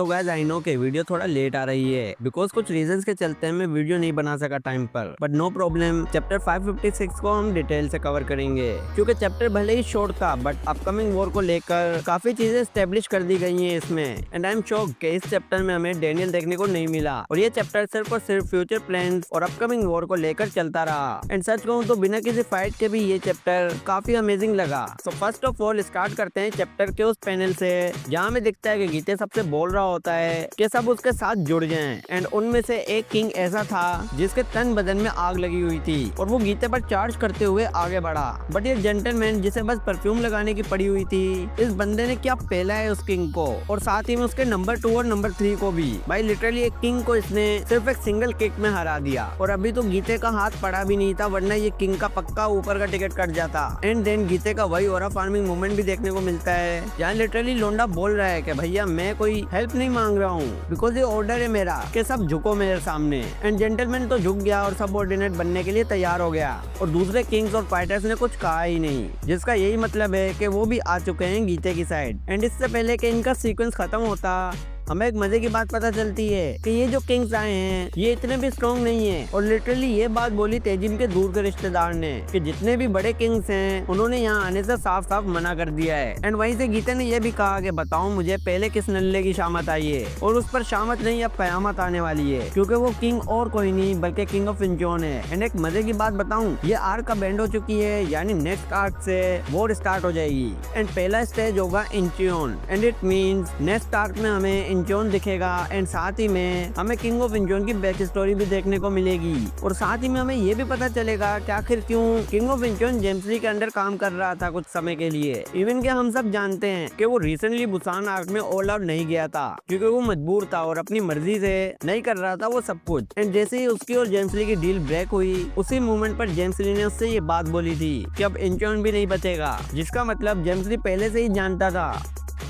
तो guys I know के video थोड़ा लेट आ रही है बिकॉज कुछ रीजंस के चलते मैं वीडियो नहीं बना सका टाइम पर, बट नो प्रॉब्लम। चैप्टर 556 को हम डिटेल से कवर करेंगे क्योंकि चैप्टर भले ही शॉर्ट था बट अपकमिंग वॉर को लेकर काफी चीजें स्टेब्लिश कर दी गई हैं इसमें। एंड आई एम शॉक्ड कि इस चैप्टर में हमें डेनियल देखने को नहीं मिला और ये चैप्टर सिर्फ और सिर्फ फ्यूचर प्लान्स और अपकमिंग वॉर को लेकर चलता रहा। एंड सच कहूँ तो बिना किसी फाइट के भी ये चैप्टर काफी अमेजिंग लगा। So first of all start करते हैं चैप्टर के उस पैनल से जहाँ में दिखता है कि गीते सबसे बोल रहा होता है कि सब उसके साथ जुड़ जाएं। एंड उनमें से एक किंग ऐसा था जिसके तन बदन में आग लगी हुई थी और वो गीते पर चार्ज करते हुए आगे बढ़ा। बट ये जेंटलमैन जिसे बस परफ्यूम लगाने की पड़ी हुई थी, इस बंदे ने क्या पहला है उस किंग को और साथ ही में उसके नंबर 2 और नंबर 3 को भी। भाई लिटरली एक किंग को इसने सिर्फ एक सिंगल किक में हरा दिया और अभी तो गीते का हाथ पड़ा भी नहीं था, वरना ये किंग का पक्का ऊपर का टिकट कट जाता। एंड देन गीते का वही ऑरा फार्मिंग मूवमेंट भी देखने को मिलता है जहाँ लिटरली लोंडा बोल रहा है कि भैया मैं कोई हेल्प नहीं मांग रहा हूँ बिकॉज ये ऑर्डर है मेरा कि सब झुको मेरे सामने। एंड जेंटलमैन तो झुक गया और सबऑर्डिनेट बनने के लिए तैयार हो गया और दूसरे किंग्स और फाइटर्स ने कुछ कहा ही नहीं, जिसका यही मतलब है कि वो भी आ चुके हैं गीते की साइड। एंड इससे पहले कि इनका सीक्वेंस खत्म होता हमें एक मजे की बात पता चलती है कि ये जो किंग्स आए हैं ये इतने भी स्ट्रॉन्ग नहीं है। और लिटरली ये बात बोली तेजिन के दूर के रिश्तेदार ने कि जितने भी बड़े किंग्स हैं उन्होंने यहाँ आने से साफ साफ मना कर दिया है। एंड वहीं से गीते ने यह भी कहा कि बताओ मुझे पहले किस नल्ले की शामत आई है, और उस पर शामत नहीं अब कयामत आने वाली है क्योंकि वो किंग और कोई नहीं बल्कि किंग ऑफ इंचोन है। एंड एक मजे की बात बताऊं, ये आर्क का बैंड हो चुकी है यानी नेक्स्ट आर्क से वॉर स्टार्ट हो जाएगी। एंड पहला स्टेज होगा Incheon and it means next arc में हमें इंचोन दिखेगा एंड साथ ही में हमें किंग ऑफ इंचोन की बैक स्टोरी भी देखने को मिलेगी और साथ ही में हमें ये भी पता चलेगा कि आखिर क्यों किंग ऑफ इंचोन जेम्स ली के अंडर काम कर रहा था कुछ समय के लिए। इवन के हम सब जानते हैं कि वो रिसेंटली बुसान आर्क में ऑल आउट नहीं गया था क्योंकि वो मजबूर था और अपनी मर्जी से नहीं कर रहा था वो सब कुछ। एंड जैसे ही उसकी और जेम्स ली की डील ब्रेक हुई उसी मोमेंट पर जेम्स ली ने उससे ये बात बोली थी कि अब इंचोन भी नहीं बचेगा, जिसका मतलब जेम्स ली पहले से ही जानता था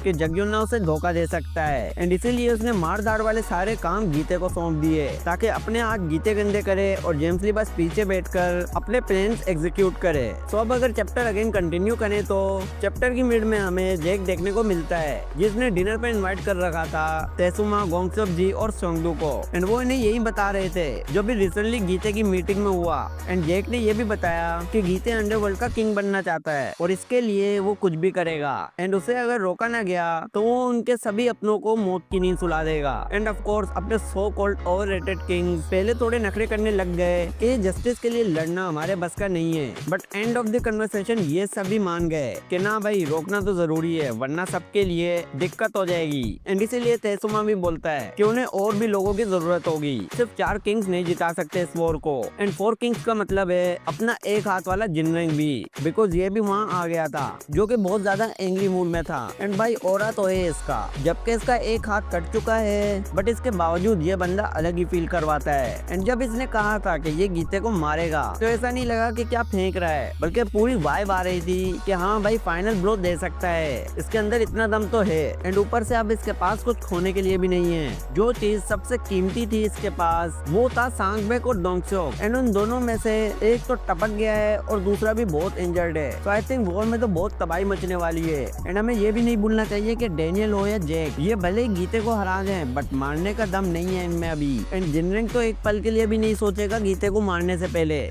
कि जग्योना उसे धोखा दे सकता है। एंड इसीलिए उसने मारदार वाले सारे काम गीते को सौंप दिए ताकि अपने हाथ गीते गंदे करे और जेम्स ली बस पीछे बैठकर अपने प्लान्स एग्जीक्यूट करे। तो अब अगर चैप्टर अगेन कंटिन्यू करें तो चैप्टर की मिड में हमें जेक देखने को मिलता है जिसने डिनर पे इन्वाइट कर रखा था तेसुमा, गोंगसोप जी और सोंगडू को। एंड वो इन्हें यही बता रहे थे जो भी रिसेंटली गीते की मीटिंग में हुआ। एंड जेक ने ये भी बताया कि गीते अंडरवर्ल्ड का किंग बनना चाहता है और इसके लिए वो कुछ भी करेगा एंड उसे अगर रोका ना गया तो वो उनके सभी अपनों को मौत की नींद सुला देगा। एंड ऑफ कोर्स अपने सो कॉल्ड ओवररेटेड किंग्स पहले थोड़े नखरे करने लग गए कि जस्टिस के लिए लड़ना हमारे बस का नहीं है, but end of the conversation ये सभी मान गए कि ना भाई रोकना तो जरूरी है वरना सबके लिए दिक्कत हो जाएगी। एंड इसीलिए तेसुमा भी बोलता है कि उन्हें और भी लोगों की जरूरत होगी, सिर्फ 4 किंग्स नहीं जिता सकते इस वॉर को। एंड 4 किंग्स का मतलब है अपना एक हाथ वाला जिनरिंग भी, बिकॉज ये भी वहाँ आ गया था जो कि बहुत ज्यादा एंग्री मूड में था। एंड भाई ऑरा तो है इसका, जबकि इसका एक हाथ कट चुका है बट इसके बावजूद ये बंदा अलग ही फील करवाता है। एंड जब इसने कहा था कि ये गीते को मारेगा तो ऐसा नहीं लगा कि क्या फेंक रहा है, बल्कि पूरी वाइब आ रही थी कि हाँ भाई फाइनल ब्लो दे सकता है, इसके अंदर इतना दम तो है। एंड ऊपर से अब इसके पास कुछ खोने के लिए भी नहीं है। जो चीज सबसे कीमती थी इसके पास वो था सांगबेक और डोंगसोक। एंड उन दोनों में से एक तो टपक गया है और दूसरा भी बहुत इंजर्ड है। तो आई थिंक वॉर में तो बहुत तबाही मचने वाली है। एंड हमें ये भी नहीं भूलना चाहिए कि डेनियल हो या जेक, ये भले ही गीते को हरा दें बट मारने का दम नहीं है इनमें अभी। एंड जिनरिंग तो एक पल के लिए भी नहीं सोचेगा गीते को मारने से पहले,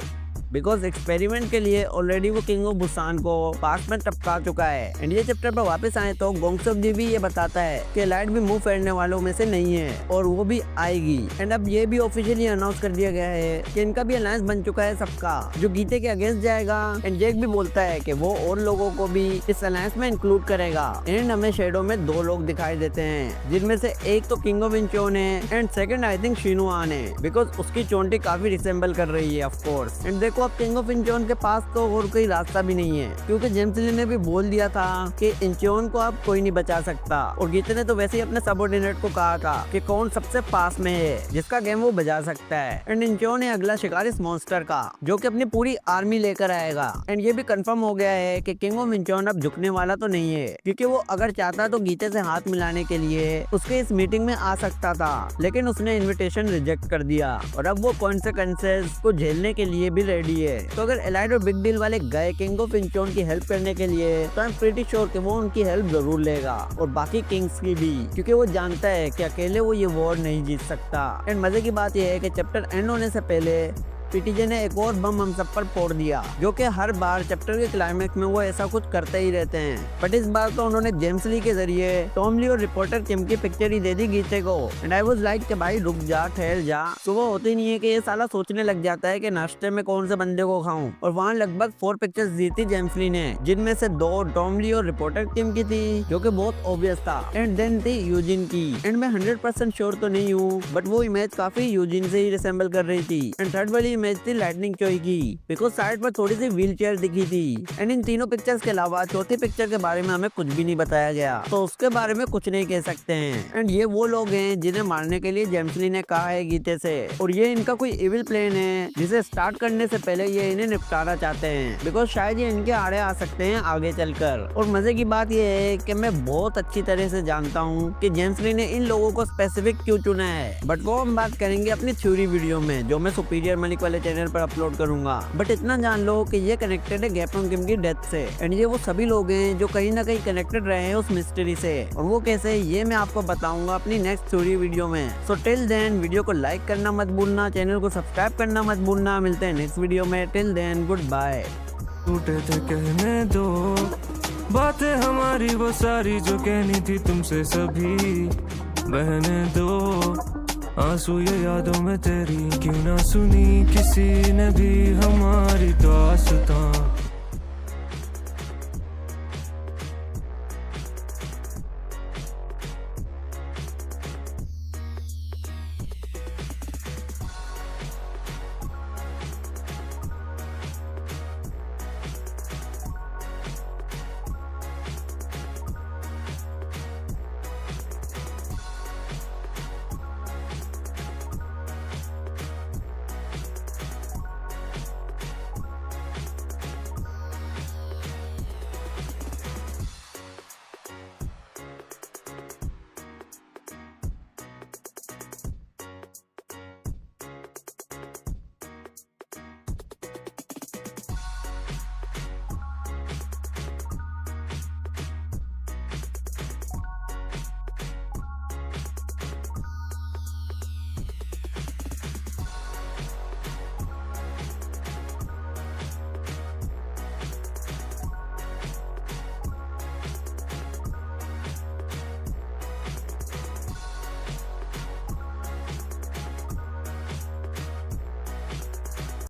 बिकॉज एक्सपेरिमेंट के लिए ऑलरेडी वो किंग ऑफ बुसान को पास में टपका चुका है। एंड ये चैप्टर पर वापस आए तो गोंगसोप जी भी ये बताता है कि लाइट भी मुंह फेरने वालों में से नहीं है और वो भी आएगी। एंड अब ये भी ऑफिशियली अनाउंस कर दिया गया है कि इनका भी अलायंस बन चुका है सबका जो गीते के अगेंस्ट जाएगा। एंड जेक भी बोलता है कि वो और लोगों को भी इस अलायंस में इंक्लूड करेगा। एंड हमें शेडो में 2 लोग दिखाई देते हैं जिनमें से एक तो किंग ऑफ इंचोन है एंड सेकंड आई थिंक शिनुआन है, बिकॉज उसकी चोंटी काफी रिसेंबल कर रही है ऑफ कोर्स। एंड देखो अब किंग ऑफ इंचोन के पास तो और कोई रास्ता भी नहीं है क्योंकि जेम्स ली ने भी बोल दिया था कि इंचोन को अब कोई नहीं बचा सकता और गीते ने तो वैसे ही अपने सबऑर्डिनेट को कहा था कि कौन सबसे पास में है जिसका गेम वो बजा सकता है। एंड इंचोन है अगला शिकार इस मॉन्स्टर का जो कि अपनी पूरी आर्मी लेकर आएगा। एंड ये भी कंफर्म हो गया है कि किंग ऑफ इंचोन अब झुकने वाला तो नहीं है क्योंकि वो अगर चाहता तो गीते से हाथ मिलाने के लिए उसके इस मीटिंग में आ सकता था, लेकिन उसने इन्विटेशन रिजेक्ट कर दिया और अब वो कॉन्सिक्वेंसेस को झेलने के लिए भी रेडी दी है। तो अगर एलाइड और बिग डील वाले गए किंग ऑफ इंचोन की हेल्प करने के लिए तो आई एम प्रीटी श्योर कि वो उनकी हेल्प जरूर लेगा और बाकी किंग्स की भी, क्योंकि वो जानता है कि अकेले वो ये वॉर नहीं जीत सकता। एंड मजे की बात यह है कि चैप्टर एंड होने से पहले पीटीजे ने एक और बम हम सब पर फोड़ दिया, जो कि हर बार चैप्टर के क्लाइमेक्स में वो ऐसा कुछ करते ही रहते हैं। बट इस बार तो उन्होंने जेम्स ली के जरिए टॉम ली और रिपोर्टर किम की पिक्चर ही दे दी गीते को। एंड आई वाज लाइक कि भाई रुक जा, ठहर जा। सुबह होती नहीं है कि ये साला सोचने लग जाता है कि नाश्ते में कौन से बंदे को खाऊं। और वहाँ लगभग 4 पिक्चर्स दी थी जेम्स ली ने, जिनमें से 2 टॉम ली और रिपोर्टर किम की थी, जो कि बहुत ऑब्वियस था। एंड देन थी यूजिन की। एंड मैं 100% श्योर तो नहीं हूँ, बट वो इमेज काफी यूजिन से ही रिसेंबल कर रही थी। एंड थर्ड वाली इमेज थी लाइटनिंग चॉय की, बिकॉज साइड पर थोड़ी सी व्हील चेयर दिखी थी। एंड इन तीनों पिक्चर्स के अलावा चौथी पिक्चर के बारे में हमें कुछ भी नहीं बताया गया, तो उसके बारे में कुछ नहीं कह सकते हैं। एंड ये वो लोग हैं जिन्हें मारने के लिए जेम्स ली ने कहा है गीते से, और ये इनका कोई इविल प्लान है जिसे स्टार्ट करने से पहले ये इन्हें निपटाना चाहते हैं, बिकॉज शायद ये इनके आड़े आ सकते हैं आगे चलकर। और मजे की बात ये है कि मैं बहुत अच्छी तरह से जानता हूँ कि जेम्स ली ने इन लोगों को स्पेसिफिक क्यों चुना है, बट वो हम बात करेंगे अपनी थ्योरी वीडियो में, जो मैं सुपीरियर मलिक वाले चैनल पर अपलोड करूंगा। बट इतना जान लो कि ये कनेक्टेड है गैपोंग किम की डेथ से। एंड ये वो सभी लोग हैं जो कहीं ना कहीं कनेक्टेड रहे हैं उस मिस्ट्री से, और वो कैसे ये मैं आपको बताऊंगा अपनी नेक्स्ट स्टोरी वीडियो में। सो टिल देन वीडियो को लाइक करना मत भूलना, चैनल को सब्सक्राइब करना मत भूलना। मिलते हैं नेक्स्ट वीडियो में। Till then goodbye. टूटे थे कहने दो बातें हमारी वो सारी जो कहनी थी तुमसे सभी, बहने दो आंसू ये यादों में तेरी क्यों ना सुनी किसी ने भी हमारी दास्तां।